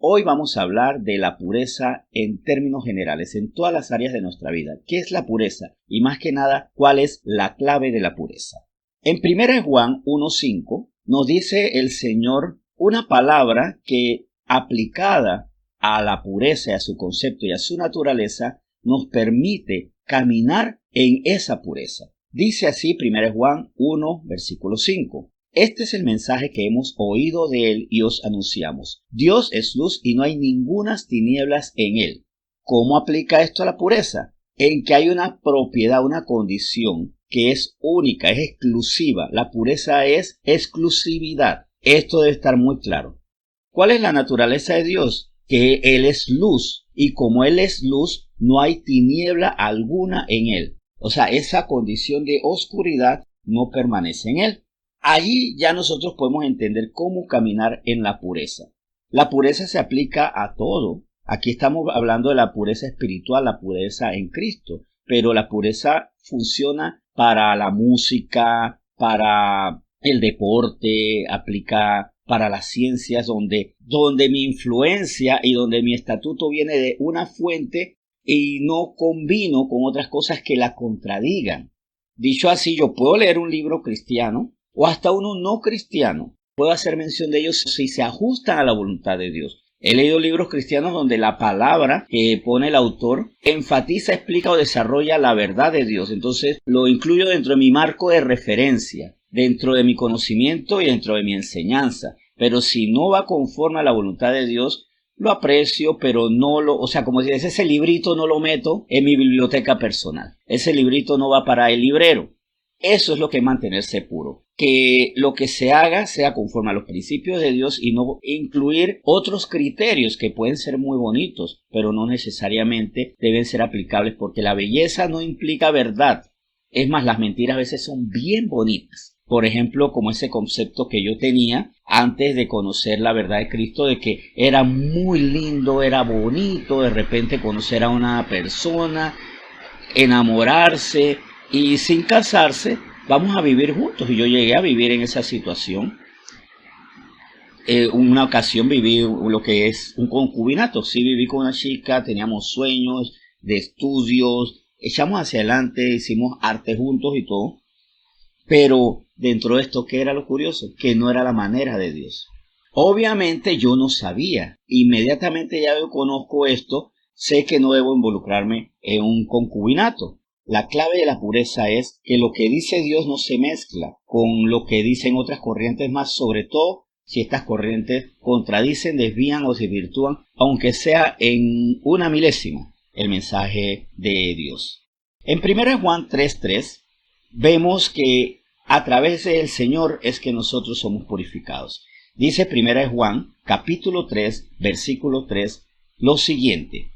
Hoy vamos a hablar de la pureza en términos generales, en todas las áreas de nuestra vida. ¿Qué es la pureza? Y más que nada, ¿cuál es la clave de la pureza? En 1 Juan 1:5 nos dice el Señor una palabra que, aplicada a la pureza, y a su concepto y a su naturaleza, nos permite caminar en esa pureza. Dice así 1 Juan 1, versículo 5. Este es el mensaje que hemos oído de él y os anunciamos. Dios es luz y no hay ningunas tinieblas en él. ¿Cómo aplica esto a la pureza? En que hay una propiedad, una condición que es única, es exclusiva. La pureza es exclusividad. Esto debe estar muy claro. ¿Cuál es la naturaleza de Dios? Que Él es luz y como Él es luz, no hay tiniebla alguna en Él. O sea, esa condición de oscuridad no permanece en Él. Allí ya nosotros podemos entender cómo caminar en la pureza. La pureza se aplica a todo. Aquí estamos hablando de la pureza espiritual, la pureza en Cristo, pero la pureza funciona para la música, para el deporte, aplica para las ciencias, donde mi influencia y donde mi estatuto viene de una fuente y no combino con otras cosas que la contradigan. Dicho así, yo puedo leer un libro cristiano o hasta uno no cristiano. Puedo hacer mención de ellos si se ajustan a la voluntad de Dios. He leído libros cristianos donde la palabra que pone el autor enfatiza, explica o desarrolla la verdad de Dios. Entonces lo incluyo dentro de mi marco de referencia, dentro de mi conocimiento y dentro de mi enseñanza. Pero si no va conforme a la voluntad de Dios, lo aprecio, pero no lo, como si ese librito no lo meto en mi biblioteca personal. Ese librito no va para el librero. Eso es lo que es mantenerse puro. Que lo que se haga sea conforme a los principios de Dios y no incluir otros criterios que pueden ser muy bonitos, pero no necesariamente deben ser aplicables porque la belleza no implica verdad. Es más, las mentiras a veces son bien bonitas. Por ejemplo, como ese concepto que yo tenía antes de conocer la verdad de Cristo, de que era muy lindo, era bonito de repente conocer a una persona, enamorarse y sin casarse, vamos a vivir juntos. Y yo llegué a vivir en esa situación. Una ocasión viví lo que es un concubinato. Sí, viví con una chica, teníamos sueños de estudios, echamos hacia adelante, hicimos arte juntos y todo. Pero dentro de esto, ¿qué era lo curioso? Que no era la manera de Dios. Obviamente yo no sabía. Inmediatamente ya yo conozco esto, sé que no debo involucrarme en un concubinato. La clave de la pureza es que lo que dice Dios no se mezcla con lo que dicen otras corrientes, más sobre todo si estas corrientes contradicen, desvían o se desvirtúan, aunque sea en una milésima, el mensaje de Dios. En 1 Juan 3:3 vemos que a través del Señor es que nosotros somos purificados. Dice 1 Juan capítulo 3, versículo 3, lo siguiente.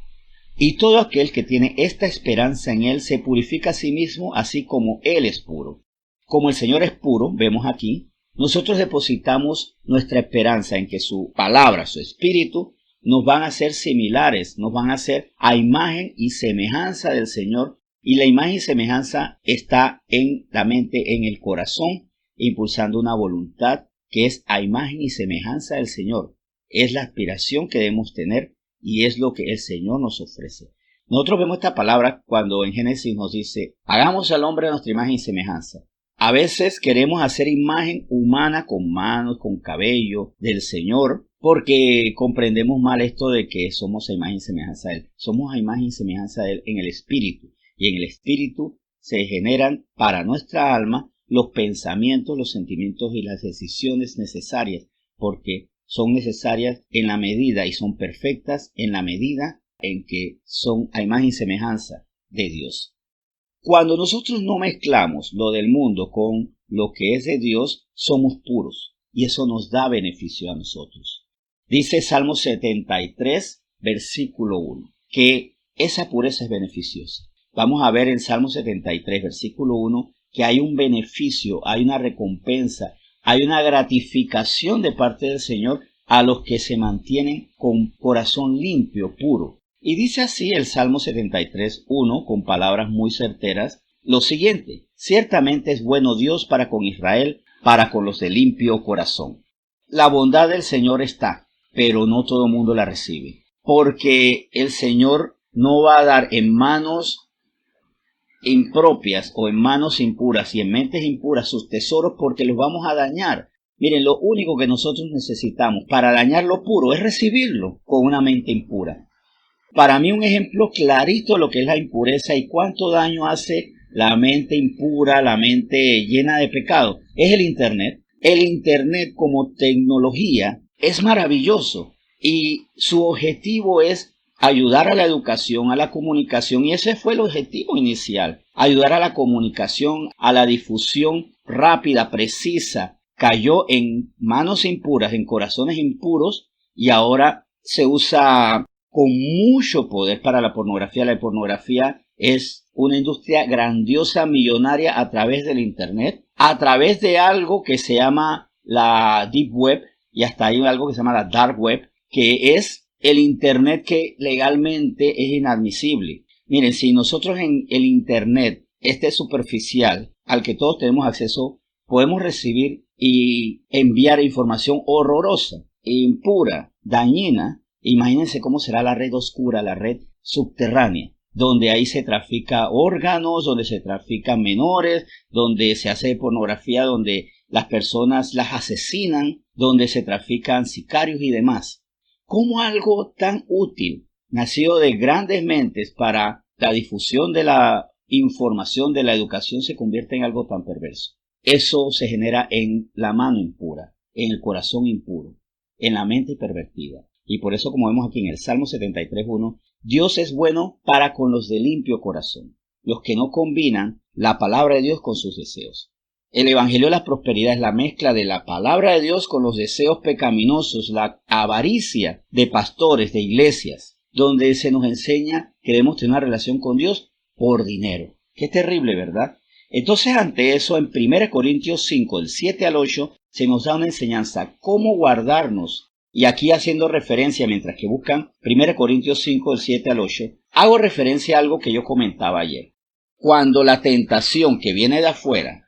Y todo aquel que tiene esta esperanza en Él se purifica a sí mismo, así como Él es puro. Como el Señor es puro, vemos aquí, nosotros depositamos nuestra esperanza en que su palabra, su espíritu, nos van a ser similares, nos van a hacer a imagen y semejanza del Señor. Y la imagen y semejanza está en la mente, en el corazón, impulsando una voluntad que es a imagen y semejanza del Señor. Es la aspiración que debemos tener. Y es lo que el Señor nos ofrece. Nosotros vemos esta palabra cuando en Génesis nos dice, hagamos al hombre a nuestra imagen y semejanza. A veces queremos hacer imagen humana con manos, con cabello del Señor, porque comprendemos mal esto de que somos a imagen y semejanza de Él. Somos a imagen y semejanza de Él en el Espíritu. Y en el Espíritu se generan para nuestra alma los pensamientos, los sentimientos y las decisiones necesarias, porque son necesarias en la medida y son perfectas en la medida en que son a imagen y semejanza de Dios. Cuando nosotros no mezclamos lo del mundo con lo que es de Dios, somos puros y eso nos da beneficio a nosotros. Dice Salmo 73, versículo 1, que esa pureza es beneficiosa. Vamos a ver en Salmo 73, versículo 1, que hay un beneficio, hay una recompensa, hay una gratificación de parte del Señor a los que se mantienen con corazón limpio, puro. Y dice así el Salmo 73:1, con palabras muy certeras, lo siguiente: ciertamente es bueno Dios para con Israel, para con los de limpio corazón. La bondad del Señor está, pero no todo el mundo la recibe. Porque el Señor no va a dar en manos impropias o en manos impuras y en mentes impuras sus tesoros, porque los vamos a dañar. Miren, lo único que nosotros necesitamos para dañar lo puro es recibirlo con una mente impura. Para mí un ejemplo clarito de lo que es la impureza y cuánto daño hace la mente impura, la mente llena de pecado, es el Internet. El Internet como tecnología es maravilloso y su objetivo es ayudar a la educación, a la comunicación, y ese fue el objetivo inicial, ayudar a la comunicación, a la difusión rápida, precisa. Cayó en manos impuras, en corazones impuros, y ahora se usa con mucho poder para la pornografía. La pornografía es una industria grandiosa, millonaria a través del Internet, a través de algo que se llama la Deep Web, y hasta hay algo que se llama la Dark Web, que es el Internet que legalmente es inadmisible. Miren, si nosotros en el Internet, este superficial, al que todos tenemos acceso, podemos recibir y enviar información horrorosa, impura, dañina, imagínense cómo será la red oscura, la red subterránea, donde ahí se trafica órganos, donde se trafican menores, donde se hace pornografía, donde las personas las asesinan, donde se trafican sicarios y demás. ¿Cómo algo tan útil, nacido de grandes mentes para la difusión de la información, de la educación, se convierte en algo tan perverso? Eso se genera en la mano impura, en el corazón impuro, en la mente pervertida. Y por eso, como vemos aquí en el Salmo 73:1, Dios es bueno para con los de limpio corazón, los que no combinan la palabra de Dios con sus deseos. El Evangelio de la Prosperidad es la mezcla de la palabra de Dios con los deseos pecaminosos, la avaricia de pastores, de iglesias, donde se nos enseña que debemos tener una relación con Dios por dinero. Qué terrible, ¿verdad? Entonces, ante eso, en 1 Corintios 5, del 7 al 8, se nos da una enseñanza, cómo guardarnos. Y aquí haciendo referencia, mientras que buscan 1 Corintios 5, del 7 al 8, hago referencia a algo que yo comentaba ayer. Cuando la tentación que viene de afuera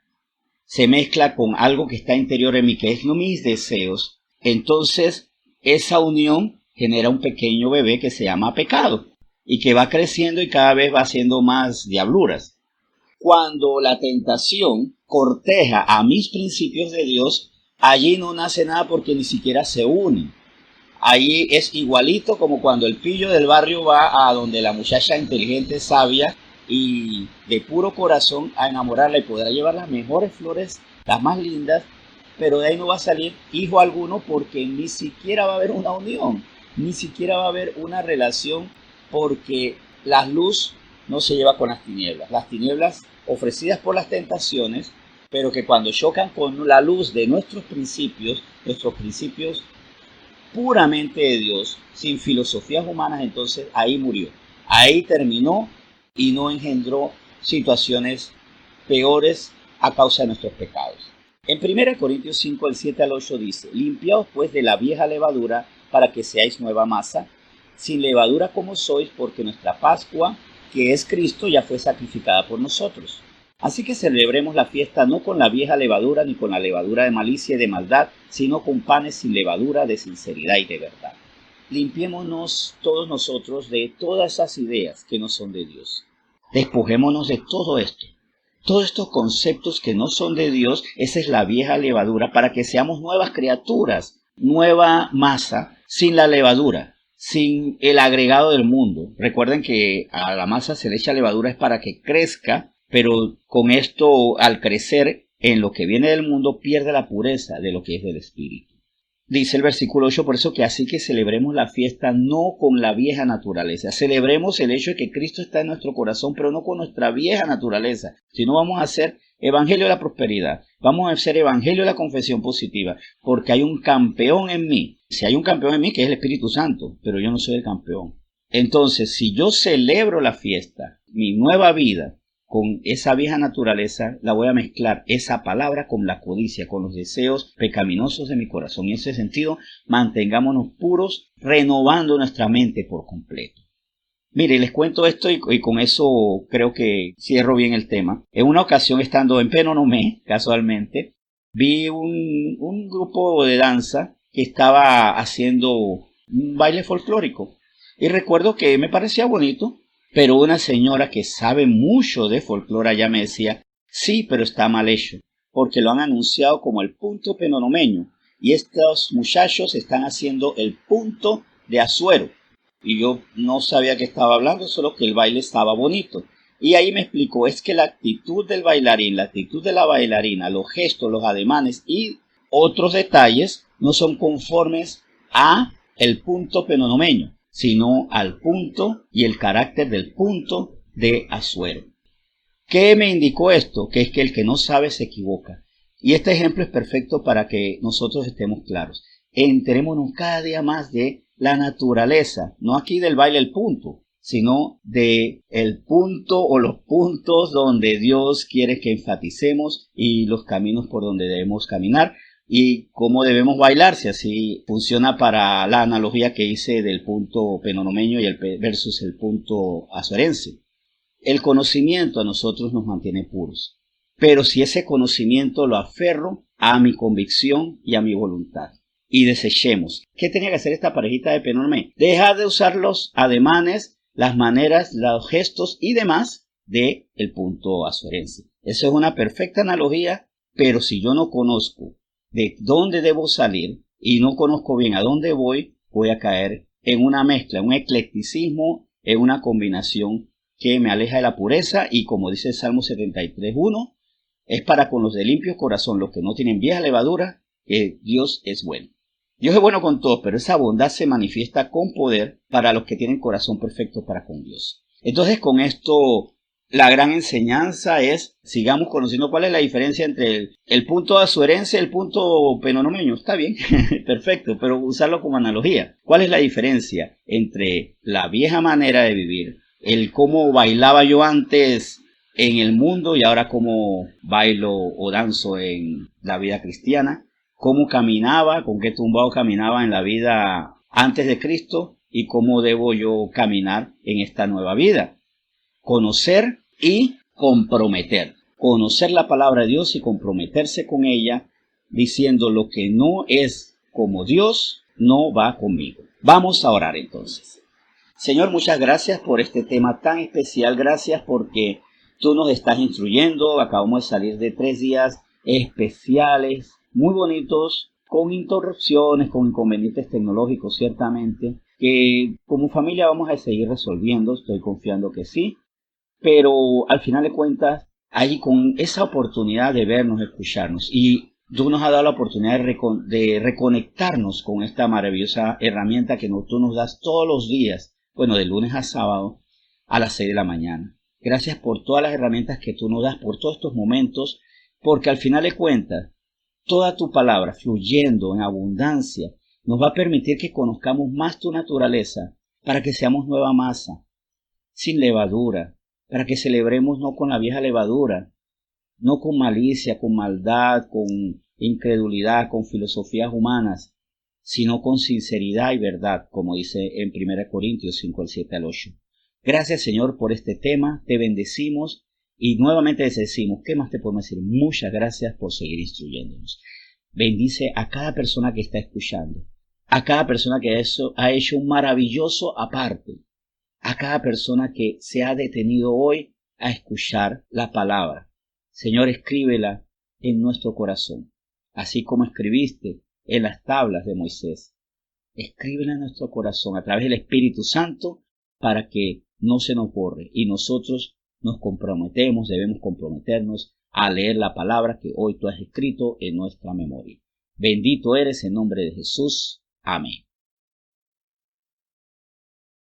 se mezcla con algo que está interior en mí, que es mis deseos, entonces esa unión genera un pequeño bebé que se llama pecado y que va creciendo y cada vez va haciendo más diabluras. Cuando la tentación corteja a mis principios de Dios, allí no nace nada porque ni siquiera se unen. Allí es igualito como cuando el pillo del barrio va a donde la muchacha inteligente, sabia y de puro corazón a enamorarla y podrá llevar las mejores flores, las más lindas, pero de ahí no va a salir hijo alguno porque ni siquiera va a haber una unión, ni siquiera va a haber una relación, porque la luz no se lleva con las tinieblas ofrecidas por las tentaciones, pero que cuando chocan con la luz de nuestros principios puramente de Dios, sin filosofías humanas, entonces ahí murió, ahí terminó y no engendró situaciones peores a causa de nuestros pecados. En 1 Corintios 5, del 7 al 8 dice, limpiaos pues de la vieja levadura para que seáis nueva masa, sin levadura como sois, porque nuestra Pascua, que es Cristo, ya fue sacrificada por nosotros. Así que celebremos la fiesta no con la vieja levadura ni con la levadura de malicia y de maldad, sino con panes sin levadura de sinceridad y de verdad. Limpiémonos todos nosotros de todas esas ideas que no son de Dios. Despojémonos de todo esto. Todos estos conceptos que no son de Dios, esa es la vieja levadura para que seamos nuevas criaturas, nueva masa, sin la levadura, sin el agregado del mundo. Recuerden que a la masa se le echa levadura es para que crezca, pero con esto, al crecer en lo que viene del mundo, pierde la pureza de lo que es del espíritu. Dice el versículo 8, por eso que así que celebremos la fiesta no con la vieja naturaleza. Celebremos el hecho de que Cristo está en nuestro corazón, pero no con nuestra vieja naturaleza, sino vamos a hacer evangelio de la prosperidad. Vamos a hacer evangelio de la confesión positiva, porque hay un campeón en mí. Si hay un campeón en mí, que es el Espíritu Santo, pero yo no soy el campeón. Entonces, si yo celebro la fiesta, mi nueva vida, con esa vieja naturaleza, la voy a mezclar esa palabra con la codicia, con los deseos pecaminosos de mi corazón. Y en ese sentido, mantengámonos puros, renovando nuestra mente por completo. Mire, les cuento esto y con eso creo que cierro bien el tema. En una ocasión, estando en Penonomé, casualmente, vi un grupo de danza que estaba haciendo un baile folclórico. Y recuerdo que me parecía bonito, pero una señora que sabe mucho de folclore allá me decía, sí, pero está mal hecho, porque lo han anunciado como el punto penonomeño, y estos muchachos están haciendo el punto de Azuero. Y yo no sabía que estaba hablando, solo que el baile estaba bonito. Y ahí me explicó, es que la actitud del bailarín, la actitud de la bailarina, los gestos, los ademanes y otros detalles no son conformes a el punto penonomeño, sino al punto y el carácter del punto de Azuero. ¿Qué me indicó esto? Que es que el que no sabe se equivoca. Y este ejemplo es perfecto para que nosotros estemos claros. Enterémonos cada día más de la naturaleza, no aquí del baile el punto, sino de el punto o los puntos donde Dios quiere que enfaticemos y los caminos por donde debemos caminar y cómo debemos bailar, si así funciona para la analogía que hice del punto penonomeño y versus el punto azuerense. El conocimiento a nosotros nos mantiene puros, pero si ese conocimiento lo aferro a mi convicción y a mi voluntad. Y desechemos. ¿Qué tenía que hacer esta parejita de penonomé? Dejar de usar los ademanes, las maneras, los gestos y demás del punto azuerense. Eso es una perfecta analogía, pero si yo no conozco de dónde debo salir y no conozco bien a dónde voy a caer en una mezcla, un eclecticismo, en una combinación que me aleja de la pureza y como dice el Salmo 73:1, es para con los de limpio corazón, los que no tienen vieja levadura, que Dios es bueno. Dios es bueno con todos, pero esa bondad se manifiesta con poder para los que tienen corazón perfecto para con Dios. Entonces, con esto, la gran enseñanza es, sigamos conociendo cuál es la diferencia entre el punto azuerense y el punto penonomeño. Está bien, perfecto, pero usarlo como analogía. ¿Cuál es la diferencia entre la vieja manera de vivir, el cómo bailaba yo antes en el mundo y ahora cómo bailo o danzo en la vida cristiana? Cómo caminaba, con qué tumbado caminaba en la vida antes de Cristo y cómo debo yo caminar en esta nueva vida. Conocer y comprometer. Conocer la palabra de Dios y comprometerse con ella diciendo lo que no es como Dios no va conmigo. Vamos a orar entonces. Señor, muchas gracias por este tema tan especial. Gracias porque tú nos estás instruyendo. Acabamos de salir de 3 días especiales, muy bonitos, con interrupciones, con inconvenientes tecnológicos ciertamente, que como familia vamos a seguir resolviendo, estoy confiando que sí, pero al final de cuentas, ahí con esa oportunidad de vernos, escucharnos, y tú nos has dado la oportunidad de reconectarnos con esta maravillosa herramienta que tú nos das todos los días, bueno, de lunes a sábado, a las 6 de la mañana. Gracias por todas las herramientas que tú nos das, por todos estos momentos, porque al final de cuentas, toda tu palabra fluyendo en abundancia nos va a permitir que conozcamos más tu naturaleza para que seamos nueva masa, sin levadura, para que celebremos no con la vieja levadura, no con malicia, con maldad, con incredulidad, con filosofías humanas, sino con sinceridad y verdad, como dice en 1 Corintios 5, 7 al 8. Gracias, Señor, por este tema, te bendecimos. Y nuevamente les decimos, ¿qué más te podemos decir? Muchas gracias por seguir instruyéndonos. Bendice a cada persona que está escuchando, a cada persona que ha hecho un maravilloso aparte, a cada persona que se ha detenido hoy a escuchar la palabra. Señor, escríbela en nuestro corazón, así como escribiste en las tablas de Moisés. Escríbela en nuestro corazón a través del Espíritu Santo para que no se nos borre y nosotros debemos comprometernos a leer la palabra que hoy tú has escrito en nuestra memoria. Bendito eres en nombre de Jesús. Amén.